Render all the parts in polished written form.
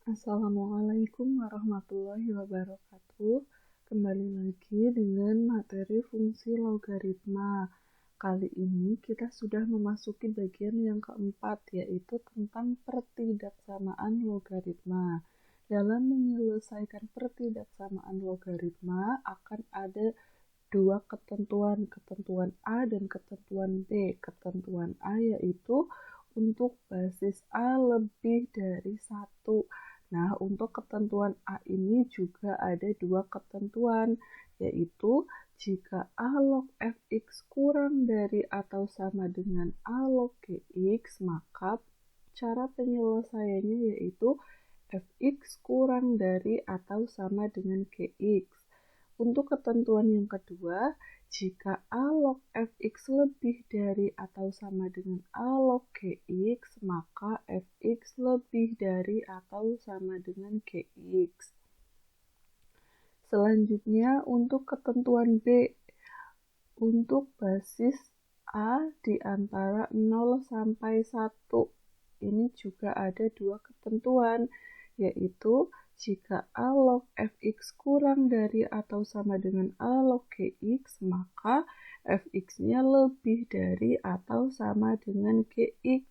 Assalamualaikum warahmatullahi wabarakatuh. Kembali lagi dengan materi fungsi logaritma. Kali ini kita sudah memasuki bagian yang keempat, yaitu tentang pertidaksamaan logaritma. Dalam menyelesaikan pertidaksamaan logaritma akan ada dua ketentuan A dan ketentuan B. Ketentuan A yaitu untuk basis A lebih dari 1. Nah, untuk ketentuan A ini juga ada dua ketentuan, yaitu jika A log fx kurang dari atau sama dengan A log gx, maka cara penyelesaiannya yaitu fx kurang dari atau sama dengan gx. Untuk ketentuan yang kedua, jika A log fx lebih dari atau sama dengan A log gx, maka fx lebih dari atau sama dengan gx. Selanjutnya, untuk ketentuan B, untuk basis A di antara 0 sampai 1. Ini juga ada dua ketentuan, yaitu jika A log fx kurang dari atau sama dengan A log gx, maka fx-nya lebih dari atau sama dengan gx.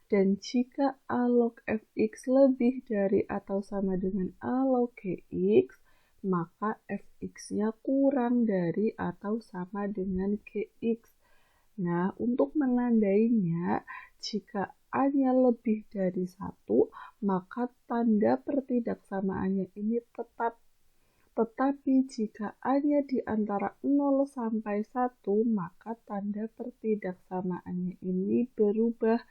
Dan jika A log fx lebih dari atau sama dengan A log gx, maka fx-nya kurang dari atau sama dengan gx. Nah, untuk menandainya, jika A-nya lebih dari 1, maka tanda pertidaksamaannya ini tetap. Tetapi jika A-nya di antara 0 sampai 1, maka tanda pertidaksamaannya ini berubah.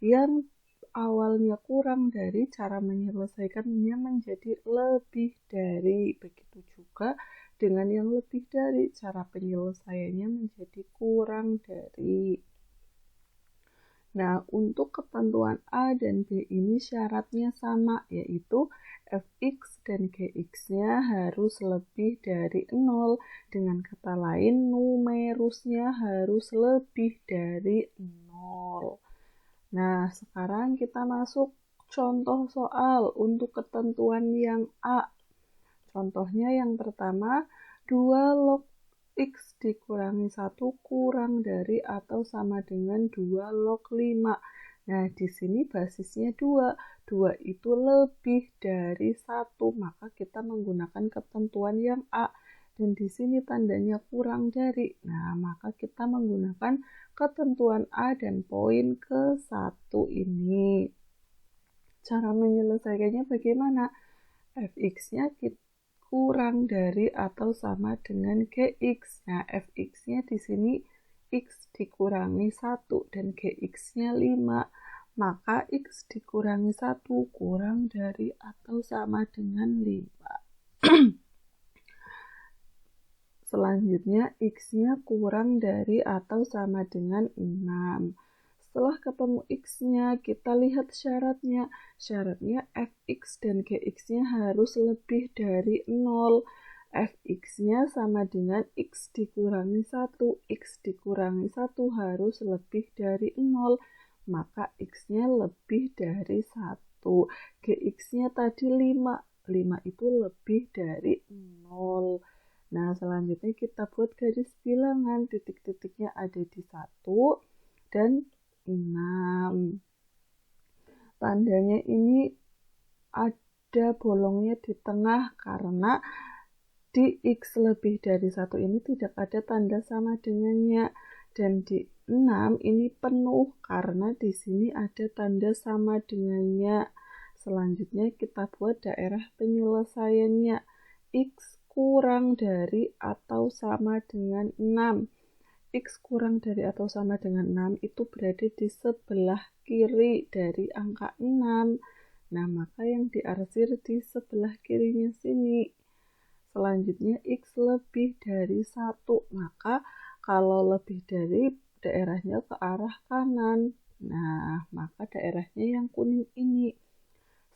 Yang awalnya kurang dari, cara menyelesaikannya menjadi lebih dari. Begitu juga dengan yang lebih dari, cara penyelesaiannya menjadi kurang dari. Nah, untuk ketentuan A dan B ini syaratnya sama, yaitu fx dan gx-nya harus lebih dari 0. Dengan kata lain, numerusnya harus lebih dari 0. Nah, sekarang kita masuk contoh soal untuk ketentuan yang A. Contohnya yang pertama, 2 log x dikurangi 1 kurang dari atau sama dengan 2 log 5. Nah, di sini basisnya 2. 2 itu lebih dari 1, maka kita menggunakan ketentuan yang A. Dan di sini tandanya kurang dari. Nah, maka kita menggunakan ketentuan A dan poin ke-1 ini. Cara menyelesaikannya bagaimana? Fx-nya kurang dari atau sama dengan gx. Nah, fx-nya di sini x dikurangi 1 dan gx-nya 5. Maka x dikurangi 1 kurang dari atau sama dengan 5. Selanjutnya, x-nya kurang dari atau sama dengan 6. Setelah ketemu x-nya, kita lihat syaratnya. Syaratnya fx dan gx-nya harus lebih dari 0. Fx-nya sama dengan x dikurangi 1. X dikurangi 1 harus lebih dari 0. Maka x-nya lebih dari 1. Gx-nya tadi 5. 5 itu lebih dari 0. Nah, selanjutnya kita buat garis bilangan. Titik-titiknya ada di 1 dan 6. Tandanya ini ada bolongnya di tengah karena di x lebih dari 1 ini tidak ada tanda sama dengannya. Dan di 6 ini penuh karena di sini ada tanda sama dengannya. Selanjutnya kita buat daerah penyelesaiannya. X kurang dari atau sama dengan 6. X kurang dari atau sama dengan 6 itu berada di sebelah kiri dari angka 6. Nah, maka yang diarsir di sebelah kirinya sini. Selanjutnya, X lebih dari 1. Maka kalau lebih dari, daerahnya ke arah kanan. Nah, maka daerahnya yang kuning ini.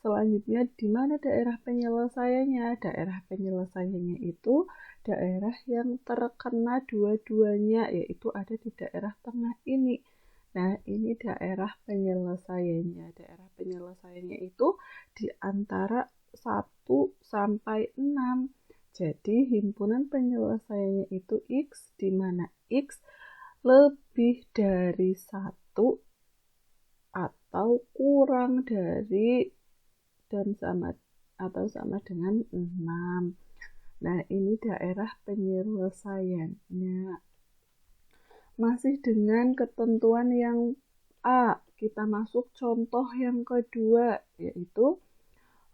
Selanjutnya, di mana daerah penyelesaiannya? Daerah penyelesaiannya itu daerah yang terkena dua-duanya, yaitu ada di daerah tengah ini. Nah, ini daerah penyelesaiannya. Daerah penyelesaiannya itu di antara 1 sampai 6. Jadi, himpunan penyelesaiannya itu X, di mana X lebih dari 1 atau kurang dari dan sama dengan 6. Nah, ini daerah penyelesaiannya. Masih dengan ketentuan yang A, kita masuk contoh yang kedua, yaitu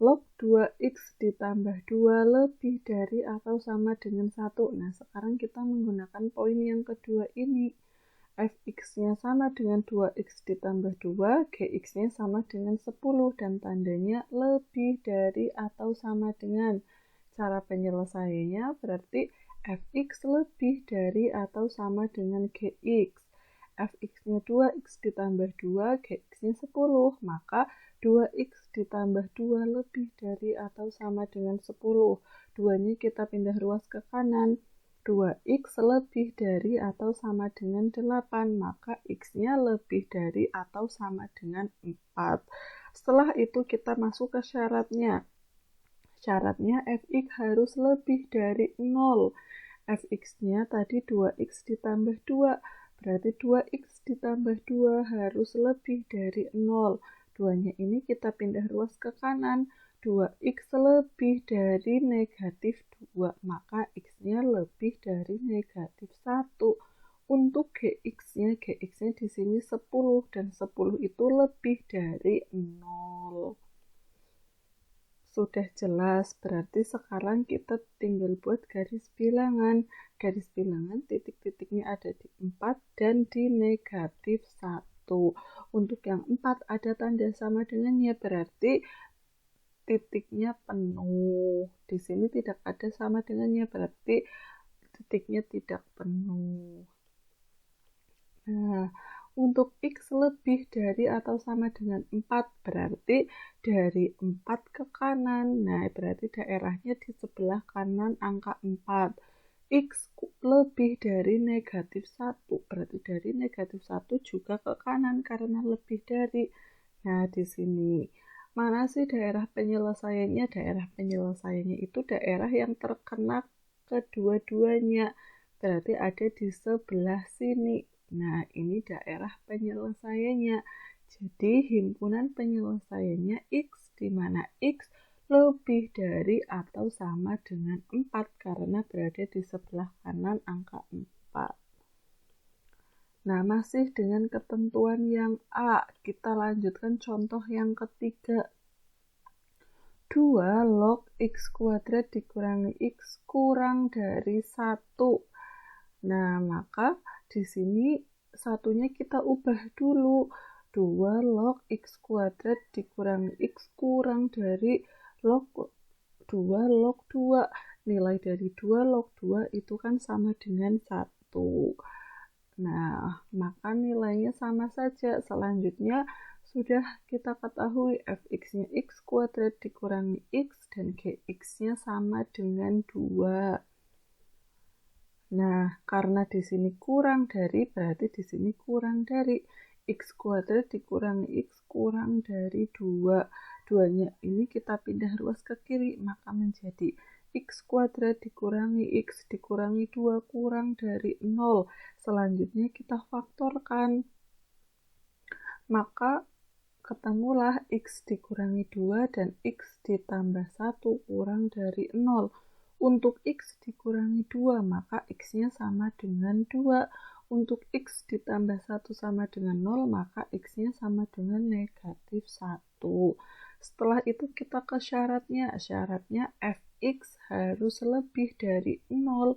log 2x ditambah 2 lebih dari atau sama dengan 1. Nah, sekarang kita menggunakan poin yang kedua ini. Fx-nya sama dengan 2x ditambah 2, gx-nya sama dengan 10, dan tandanya lebih dari atau sama dengan. Cara penyelesaiannya berarti fx lebih dari atau sama dengan gx. Fx-nya 2x ditambah 2, gx-nya 10, maka 2x ditambah 2 lebih dari atau sama dengan 10. 2-nya kita pindah ruas ke kanan. 2x lebih dari atau sama dengan 8, maka x-nya lebih dari atau sama dengan 4. Setelah itu kita masuk ke syaratnya. Syaratnya fx harus lebih dari 0. Fx-nya tadi 2x ditambah 2, berarti 2x ditambah 2 harus lebih dari 0. 2-nya ini kita pindah ruas ke kanan. 2x lebih dari negatif 2, maka x-nya lebih dari negatif 1. Untuk gx-nya di sini 10, dan 10 itu lebih dari 0. Sudah jelas, berarti sekarang kita tinggal buat garis bilangan. Garis bilangan titik-titiknya ada di 4 dan di negatif 1. Untuk yang 4 ada tanda sama dengannya, berarti titiknya penuh. Di sini tidak ada sama dengannya, berarti titiknya tidak penuh. Nah, untuk x lebih dari atau sama dengan 4, berarti dari 4 ke kanan. Nah, berarti daerahnya di sebelah kanan angka 4. X lebih dari negatif 1, berarti dari negatif 1 juga ke kanan karena lebih dari. Nah, di sini. Mana sih daerah penyelesaiannya? Daerah penyelesaiannya itu daerah yang terkena kedua-duanya. Berarti ada di sebelah sini. Nah, ini daerah penyelesaiannya. Jadi, himpunan penyelesaiannya X, di mana X lebih dari atau sama dengan 4, karena berada di sebelah kanan angka 4. Nah, masih dengan ketentuan yang A, kita lanjutkan contoh yang ketiga. 2 log x kuadrat dikurangi x kurang dari 1. Nah, maka di sini satunya kita ubah dulu. 2 log x kuadrat dikurangi x kurang dari log 2 log 2. Nilai dari 2 log 2 itu kan sama dengan 1. Nah, maka nilainya sama saja. Selanjutnya sudah kita ketahui fx-nya x kuadrat dikurangi x dan gx-nya sama dengan 2. Nah, karena di sini kurang dari, berarti di sini kurang dari. X kuadrat dikurangi x kurang dari 2. 2-nya ini kita pindah ruas ke kiri, maka menjadi x kuadrat dikurangi x dikurangi 2 kurang dari 0. Selanjutnya kita faktorkan. Maka ketemulah x dikurangi 2 dan x ditambah 1 kurang dari 0. Untuk x dikurangi 2, maka x-nya sama dengan 2. Untuk x ditambah 1 sama dengan 0, maka x-nya sama dengan negatif 1. Setelah itu kita ke syaratnya. Syaratnya fx harus lebih dari 0.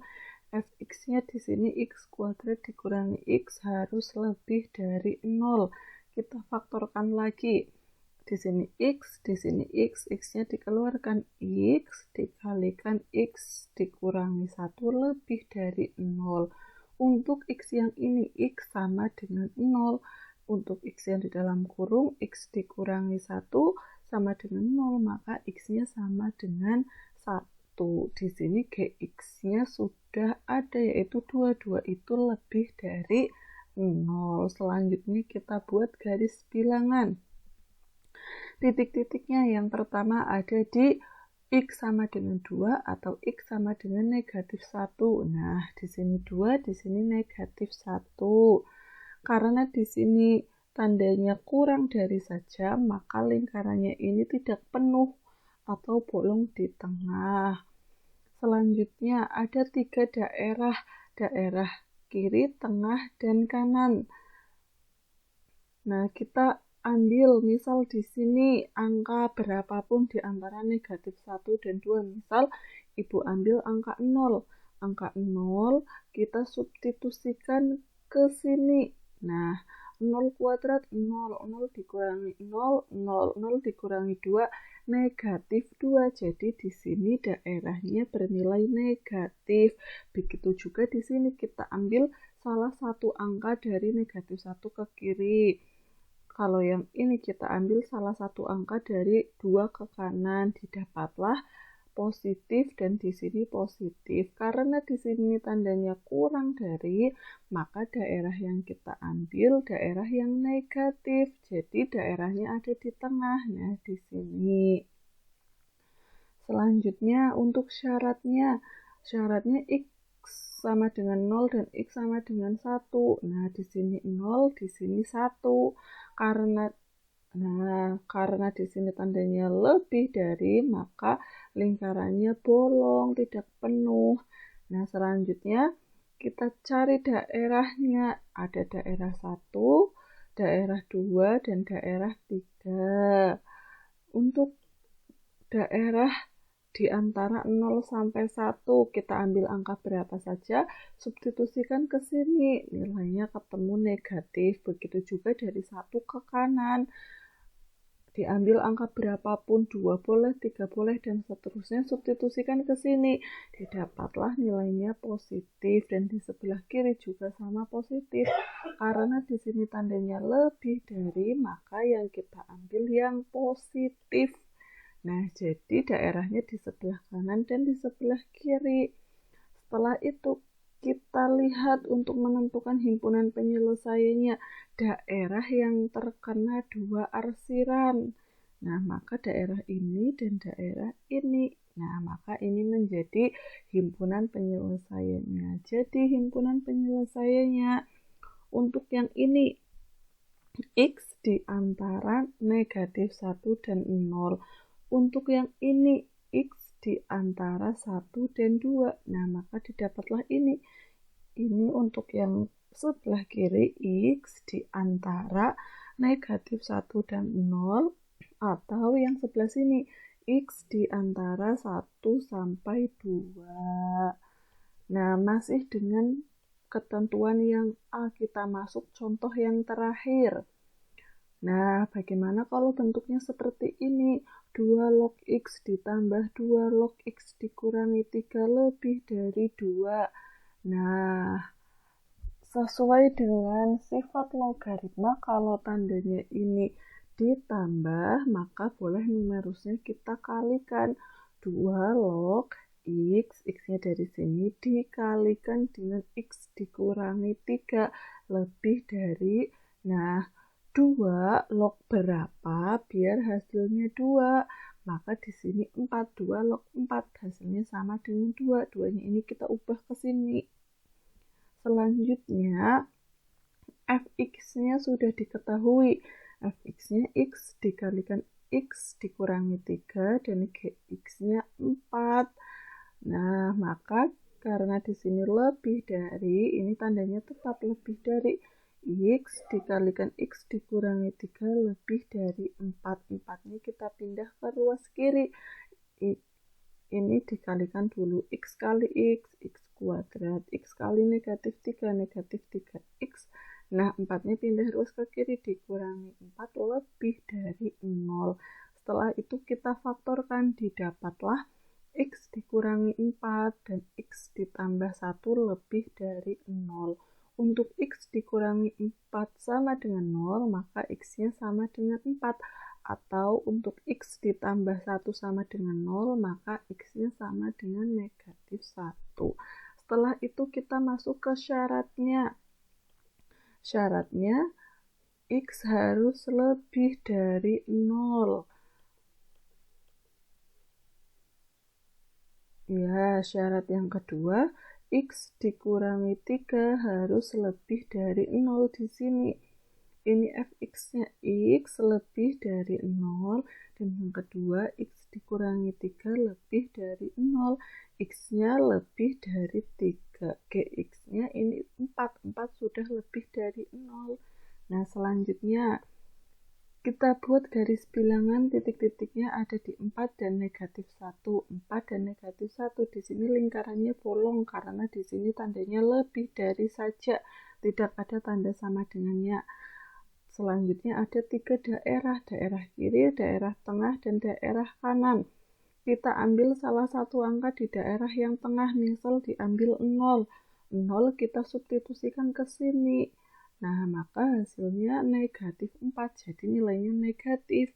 Fx-nya di sini x kuadrat dikurangi x harus lebih dari 0. Kita faktorkan lagi. Di sini x, x-nya dikeluarkan, x dikalikan x dikurangi 1 lebih dari 0. Untuk x yang ini, x sama dengan 0. Untuk x yang di dalam kurung, x dikurangi 1 sama dengan 0, maka x-nya sama dengan 1. Di sini gx-nya sudah ada, yaitu 2. 2 itu lebih dari 0. Selanjutnya kita buat garis bilangan. Titik-titiknya yang pertama ada di X sama dengan 2 atau X sama dengan negatif 1. Nah, di sini 2, di sini negatif 1. Karena di sini tandanya kurang dari saja, maka lingkarannya ini tidak penuh atau bolong di tengah. Selanjutnya ada 3 daerah, daerah kiri, tengah, dan kanan. Nah, kita ambil misal di sini angka berapapun di antara negatif 1 dan 2. Misal Ibu ambil angka 0. Angka 0 kita substitusikan ke sini. Nah, 0 kuadrat 0, 0 dikurangi 0, 0, 0 dikurangi 2, negatif 2. Jadi di sini daerahnya bernilai negatif. Begitu juga di sini kita ambil salah satu angka dari negatif 1 ke kiri. Kalau yang ini kita ambil salah satu angka dari 2 ke kanan, didapatlah positif dan di sini positif. Karena di sini tandanya kurang dari, maka daerah yang kita ambil daerah yang negatif. Jadi daerahnya ada di tengah. Nah, di sini. Selanjutnya untuk syaratnya X sama dengan 0 dan X sama dengan 1. Nah, di sini 0, di sini 1. Karena di sini tandanya lebih dari, maka lingkarannya bolong, tidak penuh. Nah, selanjutnya kita cari daerahnya. Ada daerah 1, daerah 2, dan daerah 3. Untuk daerah di antara 0 sampai 1, kita ambil angka berapa saja, substitusikan ke sini, nilainya ketemu negatif. Begitu juga dari 1 ke kanan, diambil angka berapapun, 2 boleh, 3 boleh, dan seterusnya, substitusikan ke sini, didapatlah nilainya positif. Dan di sebelah kiri juga sama positif. Karena di sini tandanya lebih dari, maka yang kita ambil yang positif. Nah, jadi daerahnya di sebelah kanan dan di sebelah kiri. Setelah itu, kita lihat untuk menentukan himpunan penyelesaiannya, daerah yang terkena 2 arsiran. Nah, maka daerah ini dan daerah ini. Nah, maka ini menjadi himpunan penyelesaiannya. Jadi, himpunan penyelesaiannya untuk yang ini, X di antara negatif 1 dan 0. Untuk yang ini, X di antara 1 dan 2. Nah, maka didapatlah ini. Ini untuk yang sebelah kiri, X di antara negatif 1 dan 0. Atau yang sebelah sini, X di antara 1 sampai 2. Nah, masih dengan ketentuan yang A, kita masuk contoh yang terakhir. Nah, bagaimana kalau bentuknya seperti ini? 2 log X ditambah 2 log X dikurangi 3 lebih dari 2. Nah, sesuai dengan sifat logaritma, kalau tandanya ini ditambah, maka boleh numerusnya kita kalikan. 2 log X, X-nya dari sini, dikalikan dengan X dikurangi 3 lebih dari, nah, 2 log berapa biar hasilnya 2. Maka di sini 4, 2 log 4 hasilnya sama dengan 2. 2-nya ini kita ubah ke sini. Selanjutnya fx-nya sudah diketahui. Fx-nya X dikalikan X dikurangi 3 dan Gx-nya 4. Nah, maka karena di sini lebih dari, ini tandanya tetap lebih dari, X dikalikan X dikurangi 3 lebih dari 4. 4-nya kita pindah ke ruas kiri. Ini dikalikan dulu. X kali X, X kuadrat. X kali negatif 3, negatif 3X. Nah, 4-nya pindah ruas ke kiri, dikurangi 4 lebih dari 0. Setelah itu kita faktorkan, didapatlah X dikurangi 4 dan X ditambah 1 lebih dari 0. Untuk X dikurangi 4 sama dengan 0, maka X-nya sama dengan 4. Atau untuk X ditambah 1 sama dengan 0, maka X-nya sama dengan negatif 1. Setelah itu kita masuk ke syaratnya. Syaratnya X harus lebih dari 0. Ya, syarat yang kedua, X dikurangi 3 harus lebih dari 0 di sini. Ini fx-nya X lebih dari 0, dan yang kedua, X dikurangi 3 lebih dari 0. X-nya lebih dari 3. Gx-nya ini 4. 4 sudah lebih dari 0. Nah, selanjutnya kita buat garis bilangan, titik-titiknya ada di 4 dan negatif 1. 4 dan negatif 1. Di sini lingkarannya bolong karena di sini tandanya lebih dari saja. Tidak ada tanda sama dengannya. Selanjutnya ada 3 daerah. Daerah kiri, daerah tengah, dan daerah kanan. Kita ambil salah satu angka di daerah yang tengah. Misal diambil 0. 0 kita substitusikan ke sini. Nah, maka hasilnya negatif 4, jadi nilainya negatif.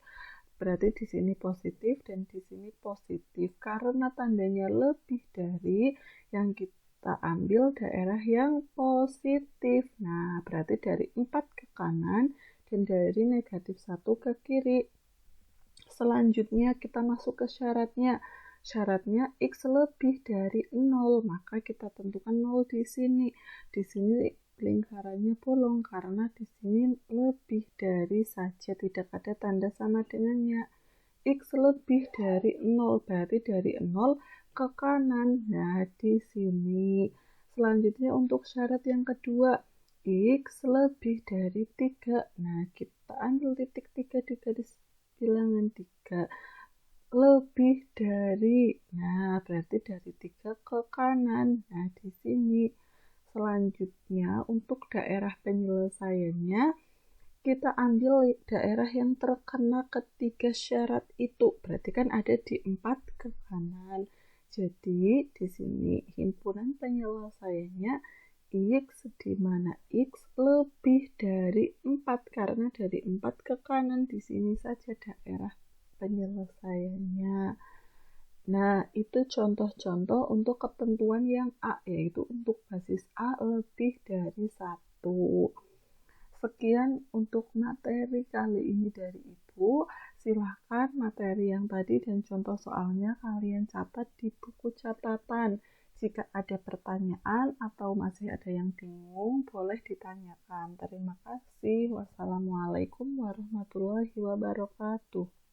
Berarti di sini positif dan di sini positif. Karena tandanya lebih dari, yang kita ambil daerah yang positif. Nah, berarti dari 4 ke kanan dan dari negatif 1 ke kiri. Selanjutnya kita masuk ke syaratnya. Syaratnya X lebih dari 0, maka kita tentukan 0 di sini. Di sini lingkarannya bolong karena di sini lebih dari saja, tidak ada tanda sama dengannya. X lebih dari 0, berarti dari 0 ke kanan. Nah, di sini. Selanjutnya untuk syarat yang kedua, X lebih dari 3. Nah, kita ambil titik 3 di garis bilangan 3. Lebih dari. Nah, berarti dari 3 ke kanan. Nah, di sini. Selanjutnya, untuk daerah penyelesaiannya, kita ambil daerah yang terkena ketiga syarat itu. Berarti kan ada di 4 ke kanan. Jadi, di sini himpunan penyelesaiannya X, di mana X lebih dari 4. Karena dari 4 ke kanan, di sini saja daerah penyelesaiannya. Nah, itu contoh-contoh untuk ketentuan yang A, yaitu untuk basis A lebih dari 1. Sekian untuk materi kali ini dari Ibu. Silahkan materi yang tadi dan contoh soalnya kalian catat di buku catatan. Jika ada pertanyaan atau masih ada yang bingung, boleh ditanyakan. Terima kasih. Wassalamualaikum warahmatullahi wabarakatuh.